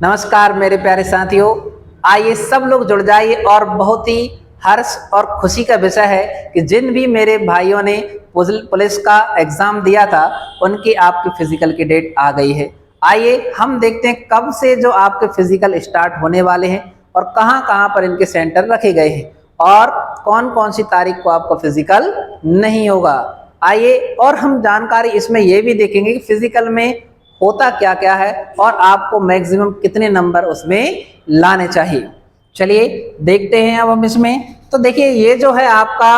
नमस्कार मेरे प्यारे साथियों, आइए सब लोग जुड़ जाइए। और बहुत ही हर्ष और खुशी का विषय है कि जिन भी मेरे भाइयों ने पुलिस का एग्जाम दिया था उनकी आपकी फिजिकल की डेट आ गई है। आइए हम देखते हैं कब से जो आपके फिजिकल स्टार्ट होने वाले हैं और कहां कहां पर इनके सेंटर रखे गए हैं और कौन कौन सी तारीख को आपका फिजिकल नहीं होगा। आइए और हम जानकारी इसमें यह भी देखेंगे कि फिजिकल में होता क्या क्या है और आपको मैक्सिमम कितने नंबर उसमें लाने चाहिए। चलिए देखते हैं अब हम इसमें। तो देखिए ये जो है आपका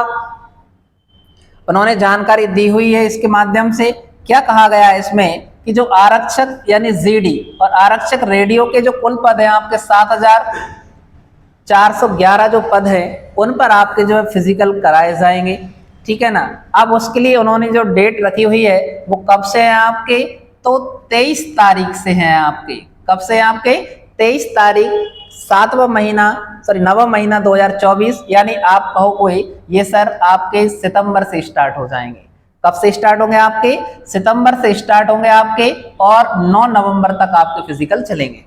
उन्होंने जानकारी दी हुई है, इसके माध्यम से क्या कहा गया है इसमें कि जो आरक्षक यानी जीडी और आरक्षक रेडियो के जो कुल पद हैं आपके 7,411 जो पद हैं उन पर आपके जो है फिजिकल कराए जाएंगे। ठीक है ना। अब उसके लिए उन्होंने जो डेट रखी हुई है वो कब से है आपके, तो 23 तारीख से हैं आपके। कब से आपके 23 तारीख 9वां महीना 2024, यानी आप कहो कोई ये सर आपके सितंबर से स्टार्ट हो जाएंगे। कब से स्टार्ट होंगे आपके, सितंबर से स्टार्ट होंगे आपके और 9 नवंबर तक आपके फिजिकल चलेंगे।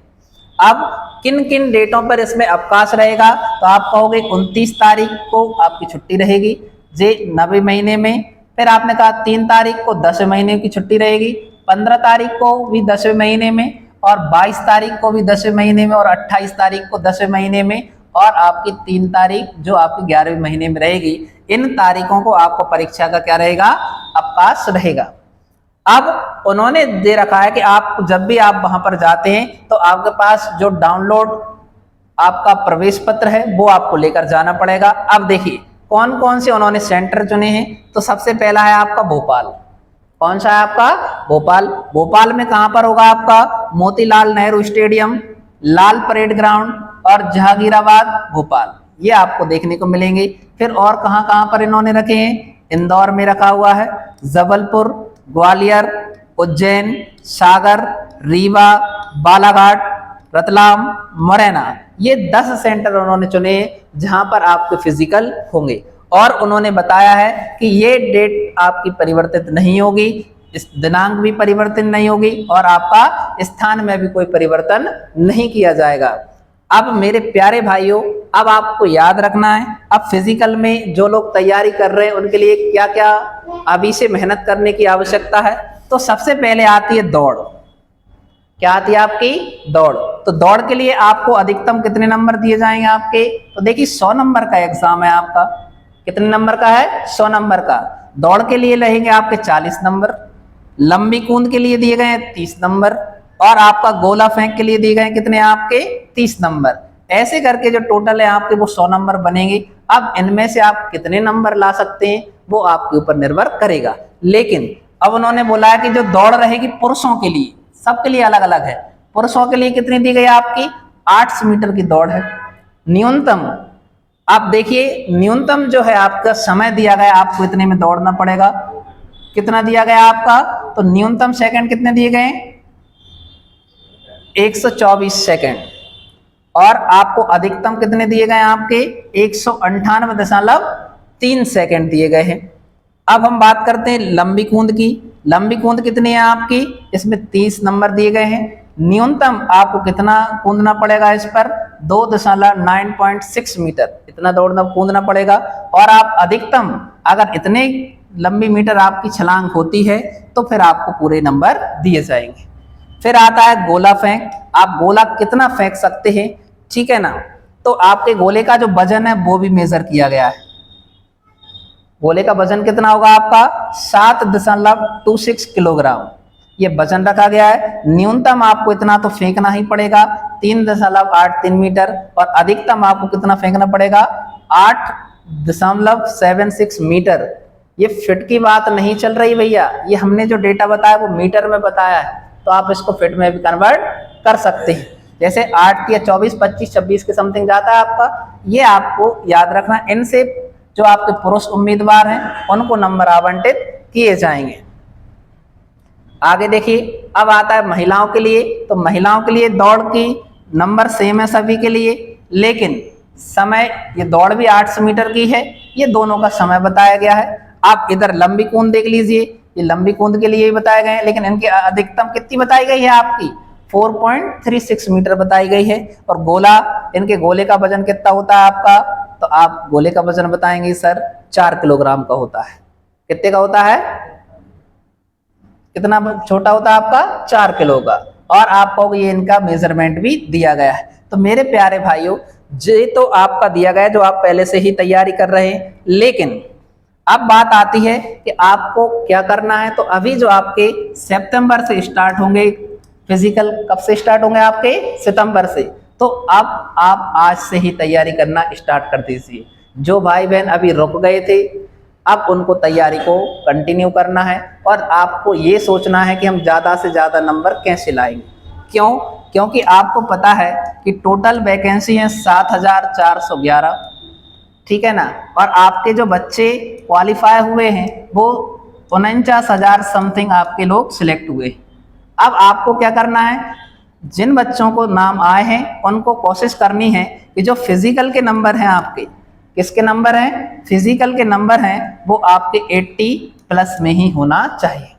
अब किन किन डेटों पर इसमें अवकाश रहेगा, तो आप कहोगे 29 तारीख को आपकी छुट्टी रहेगी जे 9वें महीने में। फिर आपने कहा 3 तारीख को 10वें महीने की छुट्टी रहेगी, 15 तारीख को भी 10वें महीने में और 22 तारीख को भी 10वें महीने में और 28 तारीख को 10वें महीने में और आपकी 3 तारीख जो आपकी 11वें महीने में रहेगी। इन तारीखों को आपको परीक्षा का क्या रहेगा, अवकाश रहेगा। अब उन्होंने दे रखा है कि आप जब भी आप वहां पर जाते हैं तो आपके पास जो डाउनलोड आपका प्रवेश पत्र है वो आपको लेकर जाना पड़ेगा। अब देखिए कौन कौन से उन्होंने सेंटर चुने हैं। तो सबसे पहला है आपका भोपाल। कौन सा है आपका, भोपाल। भोपाल में कहां पर होगा आपका, मोतीलाल नेहरू स्टेडियम, लाल परेड ग्राउंड और जहांगीराबाद भोपाल, ये आपको देखने को मिलेंगे। फिर और कहां कहां पर इन्होंने रखे हैं, इंदौर में रखा हुआ है, जबलपुर, ग्वालियर, उज्जैन, सागर, रीवा, बालाघाट, रतलाम, मुरैना, ये 10 सेंटर उन्होंने चुने जहां पर आपके फिजिकल होंगे। और उन्होंने बताया है कि ये डेट आपकी परिवर्तित नहीं होगी, इस दिनांक भी परिवर्तन नहीं होगी और आपका स्थान में भी कोई परिवर्तन नहीं किया जाएगा। अब मेरे प्यारे भाइयों, अब आपको याद रखना है, अब फिजिकल में जो लोग तैयारी कर रहे हैं उनके लिए क्या क्या अभी से मेहनत करने की आवश्यकता है। तो सबसे पहले आती है दौड़। क्या आती है आपकी, दौड़। तो दौड़ के लिए आपको अधिकतम कितने नंबर दिए जाएंगे आपके, तो देखिए 100 नंबर का एग्जाम है आपका। कितने नंबर का है, 100 नंबर का। दौड़ के लिए रहेंगे आपके 40 नंबर, लंबी कूद के लिए दिए गए हैं 30 नंबर और आपका गोला फेंक के लिए दिए गए कितने आपके 30 नंबर। ऐसे करके जो टोटल है आपके वो 100 नंबर बनेंगे। अब इनमें से आप कितने नंबर ला सकते हैं वो आपके ऊपर निर्भर करेगा। लेकिन अब उन्होंने बोला है कि जो दौड़ रहेगी पुरुषों के लिए, सबके लिए अलग अलग है। पुरुषों के लिए कितनी दी गई आपकी, 800 मीटर की दौड़ है। न्यूनतम आप देखिए, न्यूनतम जो है आपका समय दिया गया आपको इतने में दौड़ना पड़ेगा। कितना दिया गया आपका, तो न्यूनतम सेकंड कितने दिए गए, 124 सेकंड। और आपको अधिकतम कितने दिए गए आपके, 198.3 सेकंड दिए गए हैं। अब हम बात करते हैं लंबी कूद की। लंबी कूद कितनी है आपकी, इसमें 30 नंबर दिए गए हैं। न्यूनतम आपको कितना कूदना पड़ेगा इस पर, 2.9.6 मीटर इतना दौड़ना कूदना पड़ेगा। और आप अधिकतम अगर इतने लंबी मीटर आपकी छलांग होती है तो फिर आपको पूरे नंबर दिए जाएंगे। फिर आता है गोला फेंक। आप गोला कितना फेंक सकते हैं, ठीक है ना। तो आपके गोले का जो वजन है वो भी मेजर किया गया है। गोले का वजन कितना होगा आपका, 7.26 किलोग्राम ये वजन रखा गया है। न्यूनतम आपको इतना तो फेंकना ही पड़ेगा, 3.83 मीटर। और अधिकतम आपको कितना फेंकना पड़ेगा, 8.76 मीटर। ये फिट की बात नहीं चल रही भैया, ये हमने जो डेटा बताया वो मीटर में बताया है, तो आप इसको फिट में भी कन्वर्ट कर सकते हैं। जैसे 8 या 24, 25, 26 के समथिंग जाता है आपका, ये आपको याद रखना। इनसे जो आपके पुरुष उम्मीदवार हैं उनको नंबर आवंटित किए जाएंगे। आगे देखिए, अब आता है महिलाओं के लिए। तो महिलाओं के लिए दौड़ की नंबर सेम है सभी के लिए, लेकिन समय, ये दौड़ भी 800 मीटर की है, ये दोनों का समय बताया गया है। आप इधर लंबी कूद देख लीजिए, ये लंबी कूद के लिए बताए गए हैं, लेकिन इनकी अधिकतम कितनी बताई गई है आपकी, 4.36 मीटर बताई गई है। और गोला, इनके गोले का वजन कितना होता है आपका, तो आप गोले का वजन बताएंगे सर 4 किलोग्राम का होता है। कितने का होता है, कितना छोटा होता है आपका, 4 किलो का। और आपको ये इनका मेजरमेंट भी दिया गया है। तो मेरे प्यारे भाइयों, ये तो आपका दिया गया है जो आप पहले से ही तैयारी कर रहे हैं, लेकिन अब बात आती है कि आपको क्या करना है। तो अभी जो आपके सितंबर से स्टार्ट होंगे फिजिकल, कब से स्टार्ट होंगे आपके, सितंबर से। तो अब आप आज से ही तैयारी करना स्टार्ट कर दीजिए। जो भाई बहन अभी रुक गए थे, अब उनको तैयारी को कंटिन्यू करना है और आपको ये सोचना है कि हम ज़्यादा से ज़्यादा नंबर कैसे लाएंगे। क्यों, क्योंकि आपको पता है कि टोटल वैकेंसी है 7,411, ठीक है ना। और आपके जो बच्चे क्वालिफाई हुए हैं वो 49,000 समथिंग आपके लोग सिलेक्ट हुए। अब आपको क्या करना है, जिन बच्चों को नाम आए हैं उनको कोशिश करनी है कि जो फिजिकल के नंबर हैं आपके, किसके नंबर हैं, फिजिकल के नंबर हैं, वो आपके 80 प्लस में ही होना चाहिए।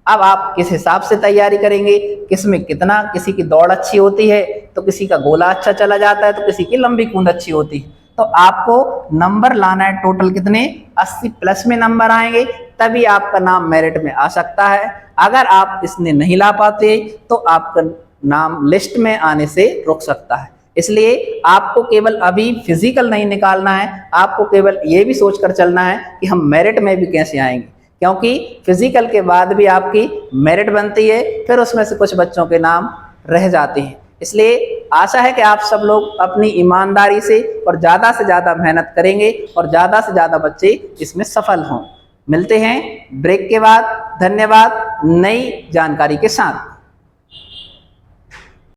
अब आप किस हिसाब से तैयारी करेंगे, किसमें कितना, किसी की दौड़ अच्छी होती है तो किसी का गोला अच्छा चला जाता है, तो किसी की लंबी कूद अच्छी होती है। तो आपको नंबर लाना है टोटल कितने, 80 प्लस में नंबर आएंगे तभी आपका नाम मेरिट में आ सकता है। अगर आप इसने नहीं ला पाते तो आपका नाम लिस्ट में आने से रुक सकता है। इसलिए आपको केवल अभी फिजिकल नहीं निकालना है, आपको केवल ये भी सोचकर चलना है कि हम मेरिट में भी कैसे आएंगे, क्योंकि फिजिकल के बाद भी आपकी मेरिट बनती है, फिर उसमें से कुछ बच्चों के नाम रह जाते हैं। इसलिए आशा है कि आप सब लोग अपनी ईमानदारी से और ज़्यादा से ज़्यादा मेहनत करेंगे और ज़्यादा से ज़्यादा बच्चे इसमें सफल हों। मिलते हैं ब्रेक के बाद। धन्यवाद नई जानकारी के साथ।